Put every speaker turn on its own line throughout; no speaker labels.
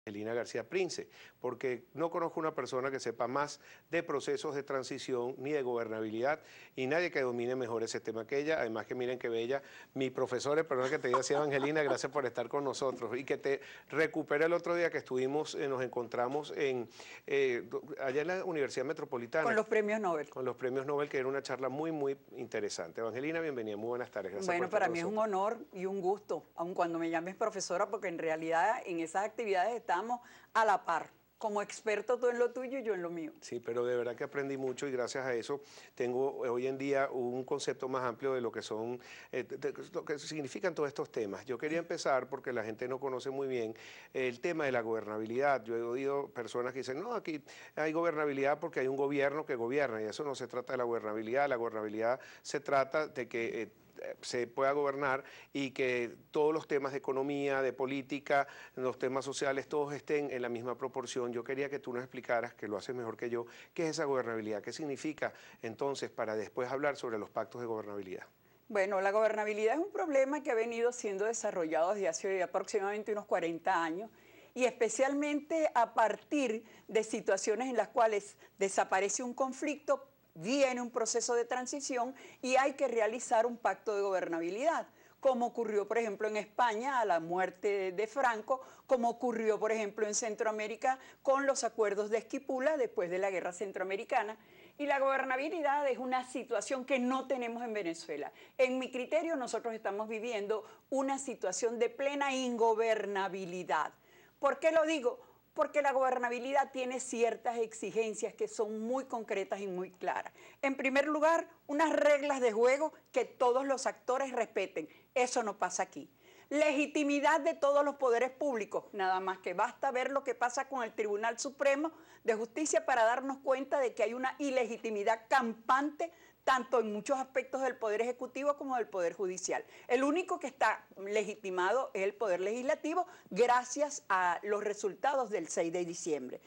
Angelina García Prince, porque no conozco una persona que sepa más de procesos de transición ni de gobernabilidad y nadie que domine mejor ese tema que ella. Además que miren qué bella, mi profesora, perdón que te diga así, Angelina, gracias por estar con nosotros y que te recupere el otro día que estuvimos, nos encontramos allá en la Universidad Metropolitana.
Con los premios Nobel.
Con los premios Nobel, que era una charla muy interesante. Evangelina, bienvenida, muy buenas tardes. Gracias
Bueno,
por estar
para
con
mí es un
nosotros.
honor y un gusto, aun cuando me llames profesora, porque en realidad en esas actividades estamos a la par. Como experto tú en lo tuyo y yo en lo mío.
Sí, pero de verdad que aprendí mucho y gracias a eso tengo hoy en día un concepto más amplio de lo que son, de lo que significan todos estos temas. Yo quería empezar porque la gente no conoce muy bien el tema de la gobernabilidad. Yo he oído personas que dicen, no, aquí hay gobernabilidad porque hay un gobierno que gobierna y eso no se trata de la gobernabilidad. La gobernabilidad se trata de que se pueda gobernar y que todos los temas de economía, de política, los temas sociales, todos estén en la misma proporción. Yo quería que tú nos explicaras, que lo haces mejor que yo, qué es esa gobernabilidad, qué significa entonces para después hablar sobre los pactos de gobernabilidad.
Bueno, la gobernabilidad es un problema que ha venido siendo desarrollado desde hace aproximadamente unos 40 años y especialmente a partir de situaciones en las cuales desaparece un conflicto, viene un proceso de transición y hay que realizar un pacto de gobernabilidad, como ocurrió, por ejemplo, en España a la muerte de Franco, como ocurrió, por ejemplo, en Centroamérica con los acuerdos de Esquipula después de la Guerra Centroamericana. Y la gobernabilidad es una situación que no tenemos en Venezuela. En mi criterio, nosotros estamos viviendo una situación de plena ingobernabilidad. ¿Por qué lo digo? Porque la gobernabilidad tiene ciertas exigencias que son muy concretas y muy claras. En primer lugar, unas reglas de juego que todos los actores respeten. Eso no pasa aquí. Legitimidad de todos los poderes públicos, nada más que basta ver lo que pasa con el Tribunal Supremo de Justicia para darnos cuenta de que hay una ilegitimidad campante tanto en muchos aspectos del Poder Ejecutivo como del Poder Judicial. El único que está legitimado es el Poder Legislativo gracias a los resultados del 6 de diciembre.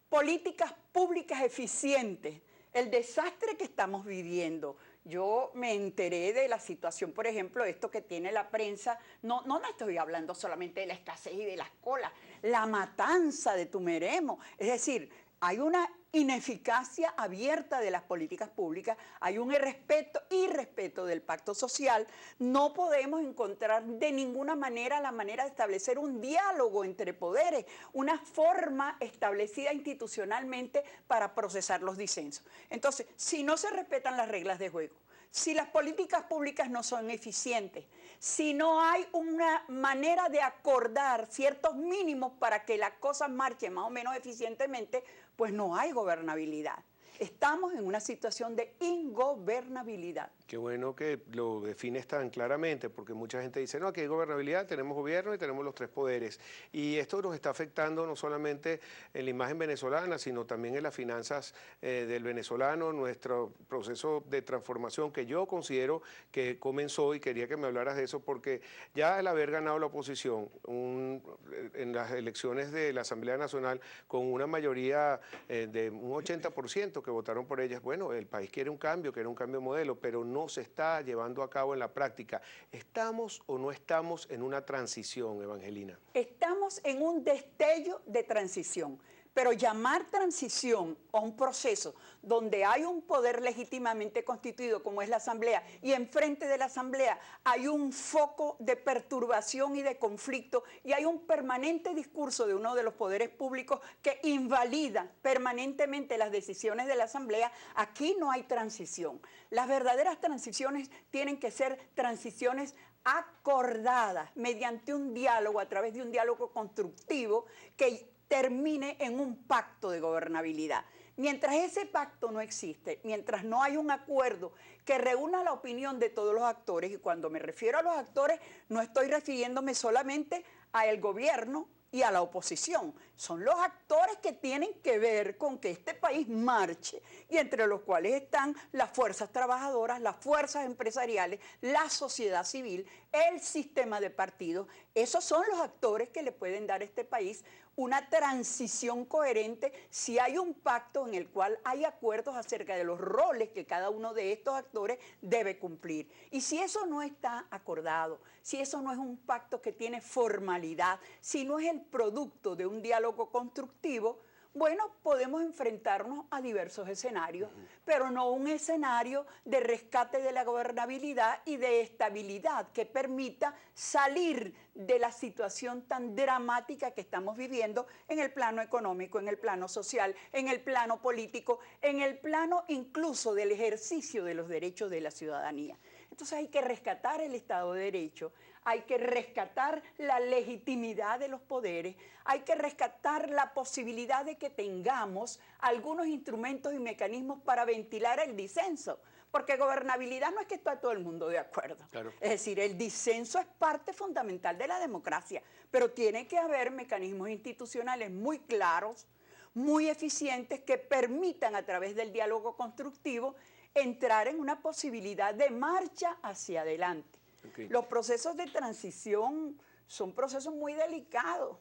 Políticas públicas eficientes, el desastre que estamos viviendo. Yo me enteré de la situación, por ejemplo, esto que tiene la prensa, no estoy hablando solamente de la escasez y de las colas, la matanza de Tumeremo, es decir, hay una ineficacia abierta de las políticas públicas, hay un irrespeto del pacto social, no podemos encontrar de ninguna manera la manera de establecer un diálogo entre poderes, una forma establecida institucionalmente para procesar los disensos. Entonces, si no se respetan las reglas de juego, si las políticas públicas no son eficientes, si no hay una manera de acordar ciertos mínimos para que la cosa marche más o menos eficientemente, pues no hay gobernabilidad. Estamos en una situación de ingobernabilidad.
Qué bueno que lo defines tan claramente, porque mucha gente dice, no, aquí hay gobernabilidad, tenemos gobierno y tenemos los tres poderes. Y esto nos está afectando no solamente en la imagen venezolana, sino también en las finanzas del venezolano, nuestro proceso de transformación que yo considero que comenzó, y quería que me hablaras de eso, porque ya al haber ganado la oposición en las elecciones de la Asamblea Nacional con una mayoría de un 80% que votaron por ellas, bueno, el país quiere un cambio modelo, pero no se está llevando a cabo en la práctica. ¿Estamos o no estamos en una transición, Evangelina?
Estamos en un destello de transición, pero llamar transición a un proceso donde hay un poder legítimamente constituido como es la Asamblea y enfrente de la Asamblea hay un foco de perturbación y de conflicto y hay un permanente discurso de uno de los poderes públicos que invalida permanentemente las decisiones de la Asamblea, aquí no hay transición. Las verdaderas transiciones tienen que ser transiciones acordadas mediante un diálogo, a través de un diálogo constructivo que termine en un pacto de gobernabilidad. Mientras ese pacto no existe, mientras no hay un acuerdo que reúna la opinión de todos los actores, y cuando me refiero a los actores no estoy refiriéndome solamente al gobierno y a la oposición, son los actores que tienen que ver con que este país marche y entre los cuales están las fuerzas trabajadoras, las fuerzas empresariales, la sociedad civil, el sistema de partidos. Esos son los actores que le pueden dar a este país una transición coherente si hay un pacto en el cual hay acuerdos acerca de los roles que cada uno de estos actores debe cumplir. Y si eso no está acordado, si eso no es un pacto que tiene formalidad, si no es el producto de un diálogo constructivo, bueno, podemos enfrentarnos a diversos escenarios, pero no un escenario de rescate de la gobernabilidad y de estabilidad que permita salir de la situación tan dramática que estamos viviendo en el plano económico, en el plano social, en el plano político, en el plano incluso del ejercicio de los derechos de la ciudadanía. Entonces hay que rescatar el Estado de Derecho, hay que rescatar la legitimidad de los poderes, hay que rescatar la posibilidad de que tengamos algunos instrumentos y mecanismos para ventilar el disenso, porque gobernabilidad no es que está todo el mundo de acuerdo.
Claro.
Es decir, el disenso es parte fundamental de la democracia, pero tiene que haber mecanismos institucionales muy claros, muy eficientes, que permitan a través del diálogo constructivo entrar en una posibilidad de marcha hacia adelante.
Okay.
Los procesos de transición son procesos muy delicados.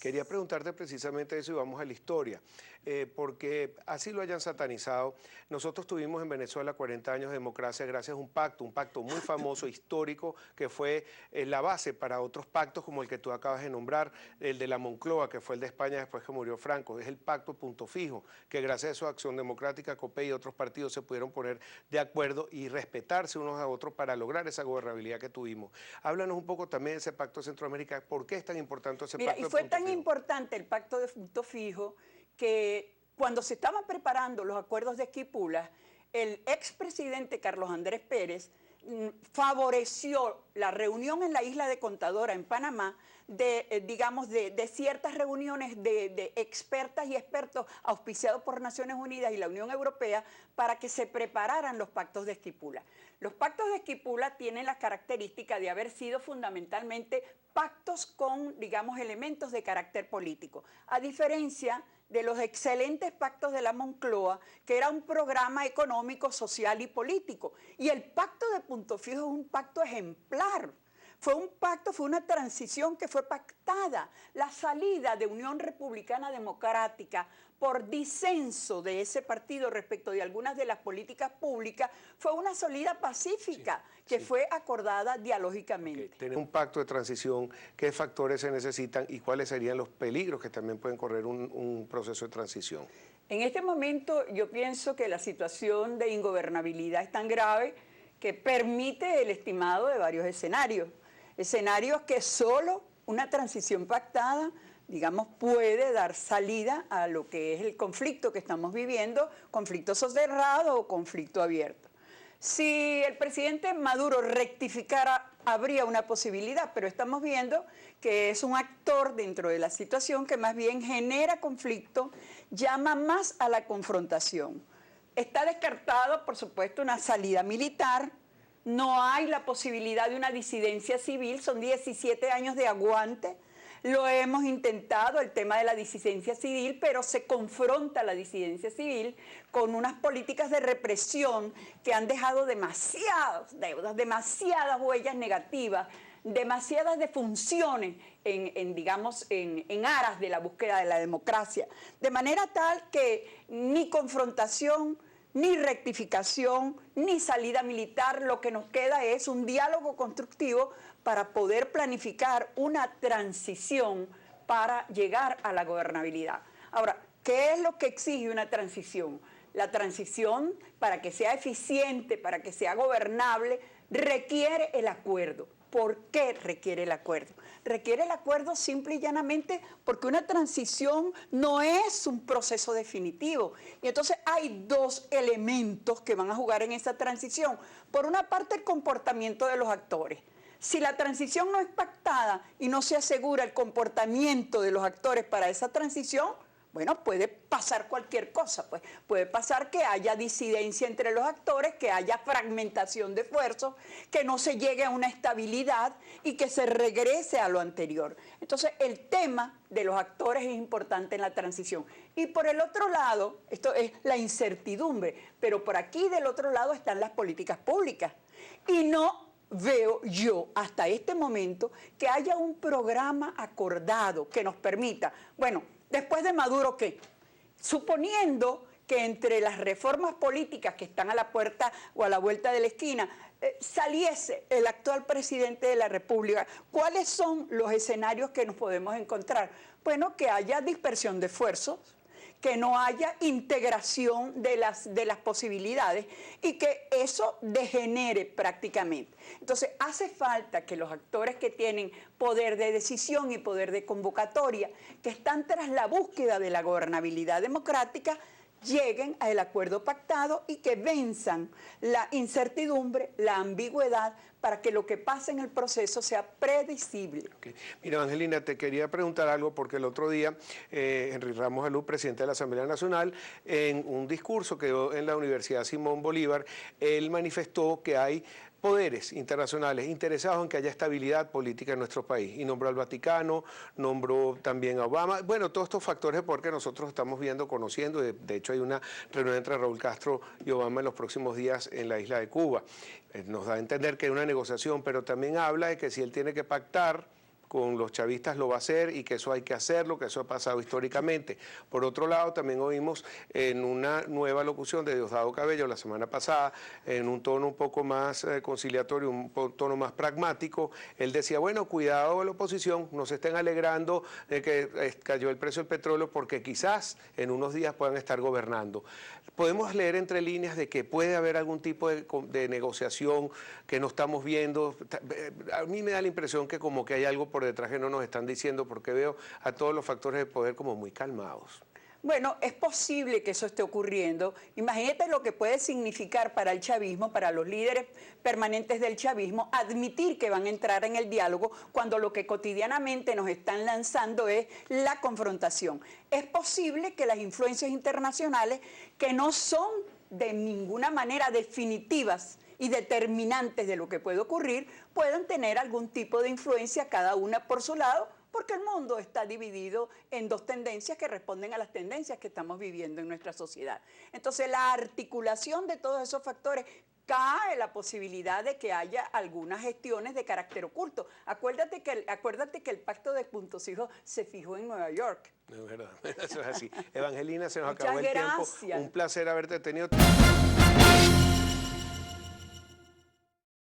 Quería preguntarte precisamente eso y vamos a la historia, porque así lo hayan satanizado. Nosotros tuvimos en Venezuela 40 años de democracia gracias a un pacto muy famoso, histórico, que fue la base para otros pactos como el que tú acabas de nombrar, el de la Moncloa, que fue el de España después que murió Franco. Es el pacto Punto Fijo, que gracias a su Acción Democrática, COPEI y otros partidos se pudieron poner de acuerdo y respetarse unos a otros para lograr esa gobernabilidad que tuvimos. Háblanos un poco también de ese pacto de Centroamérica. ¿Por qué es tan importante ese pacto de Punto Fijo?
Tan importante el pacto de Punto Fijo que cuando se estaban preparando los acuerdos de Esquipulas, el expresidente Carlos Andrés Pérez favoreció la reunión en la isla de Contadora, en Panamá, de ciertas reuniones de expertas y expertos auspiciados por Naciones Unidas y la Unión Europea para que se prepararan los pactos de Esquipulas. Los pactos de Esquipulas tienen la característica de haber sido fundamentalmente pactos con, digamos, elementos de carácter político, a diferencia de los excelentes pactos de la Moncloa, que era un programa económico, social y político. Y el pacto de Punto Fijo es un pacto ejemplar. Fue un pacto, fue una transición que fue pactada. La salida de Unión Republicana Democrática por disenso de ese partido respecto de algunas de las políticas públicas fue una salida pacífica que fue acordada dialógicamente.
Okay. Tener un pacto de transición, ¿qué factores se necesitan y cuáles serían los peligros que también pueden correr un proceso de transición?
En este momento yo pienso que la situación de ingobernabilidad es tan grave que permite el estimado de varios escenarios. Escenarios que solo una transición pactada, digamos, puede dar salida a lo que es el conflicto que estamos viviendo, conflicto soterrado o conflicto abierto. Si el presidente Maduro rectificara, habría una posibilidad, pero estamos viendo que es un actor dentro de la situación que más bien genera conflicto, llama más a la confrontación. Está descartado, por supuesto, una salida militar. No hay la posibilidad de una disidencia civil, son 17 años de aguante. Lo hemos intentado, el tema de la disidencia civil, pero se confronta la disidencia civil con unas políticas de represión que han dejado demasiadas deudas, demasiadas huellas negativas, demasiadas defunciones en aras de la búsqueda de la democracia. De manera tal que ni confrontación, ni rectificación, ni salida militar, lo que nos queda es un diálogo constructivo para poder planificar una transición para llegar a la gobernabilidad. Ahora, ¿qué es lo que exige una transición? La transición, para que sea eficiente, para que sea gobernable, requiere el acuerdo. ¿Por qué requiere el acuerdo? Requiere el acuerdo simple y llanamente porque una transición no es un proceso definitivo. Y entonces hay dos elementos que van a jugar en esa transición. Por una parte, el comportamiento de los actores. Si la transición no es pactada y no se asegura el comportamiento de los actores para esa transición, bueno, puede pasar cualquier cosa, pues. Puede pasar que haya disidencia entre los actores, que haya fragmentación de esfuerzos, que no se llegue a una estabilidad y que se regrese a lo anterior. Entonces, el tema de los actores es importante en la transición. Y por el otro lado, esto es la incertidumbre, pero por aquí del otro lado están las políticas públicas. Y no veo yo hasta este momento que haya un programa acordado que nos permita, bueno, después de Maduro, ¿qué? Suponiendo que entre las reformas políticas que están a la puerta o a la vuelta de la esquina, saliese el actual presidente de la República, ¿cuáles son los escenarios que nos podemos encontrar? Bueno, que haya dispersión de esfuerzos, que no haya integración de las posibilidades y que eso degenere prácticamente. Entonces, hace falta que los actores que tienen poder de decisión y poder de convocatoria, que están tras la búsqueda de la gobernabilidad democrática, lleguen al acuerdo pactado y que venzan la incertidumbre, la ambigüedad, para que lo que pase en el proceso sea predecible.
Okay. Mira, Angelina, te quería preguntar algo porque el otro día Henry Ramos Alú, presidente de la Asamblea Nacional, en un discurso que dio en la Universidad Simón Bolívar, él manifestó que hay poderes internacionales interesados en que haya estabilidad política en nuestro país. Y nombró al Vaticano, nombró también a Obama. Bueno, todos estos factores porque nosotros estamos viendo, conociendo. De hecho, hay una reunión entre Raúl Castro y Obama en los próximos días en la isla de Cuba. Nos da a entender que hay una negociación, pero también habla de que si él tiene que pactar con los chavistas lo va a hacer y que eso hay que hacerlo, que eso ha pasado históricamente. Por otro lado, también oímos en una nueva locución de Diosdado Cabello la semana pasada, en un tono un poco más conciliatorio, un tono más pragmático, él decía, bueno, cuidado a la oposición, no se estén alegrando de que cayó el precio del petróleo porque quizás en unos días puedan estar gobernando. Podemos leer entre líneas de que puede haber algún tipo de negociación que no estamos viendo. A mí me da la impresión que como que hay algo por detrás que no nos están diciendo, porque veo a todos los factores de poder como muy calmados.
Bueno, es posible que eso esté ocurriendo. Imagínate lo que puede significar para el chavismo, para los líderes permanentes del chavismo, admitir que van a entrar en el diálogo cuando lo que cotidianamente nos están lanzando es la confrontación. Es posible que las influencias internacionales, que no son de ninguna manera definitivas y determinantes de lo que puede ocurrir, puedan tener algún tipo de influencia, cada una por su lado, porque el mundo está dividido en dos tendencias que responden a las tendencias que estamos viviendo en nuestra sociedad. Entonces, la articulación de todos esos factores cae la posibilidad de que haya algunas gestiones de carácter oculto. Acuérdate que el pacto de Puntos Hijos se fijó en Nueva York.
Es verdad, eso es así. Evangelina, se nos
Muchas
acabó el
gracias.
tiempo. Un placer haberte tenido.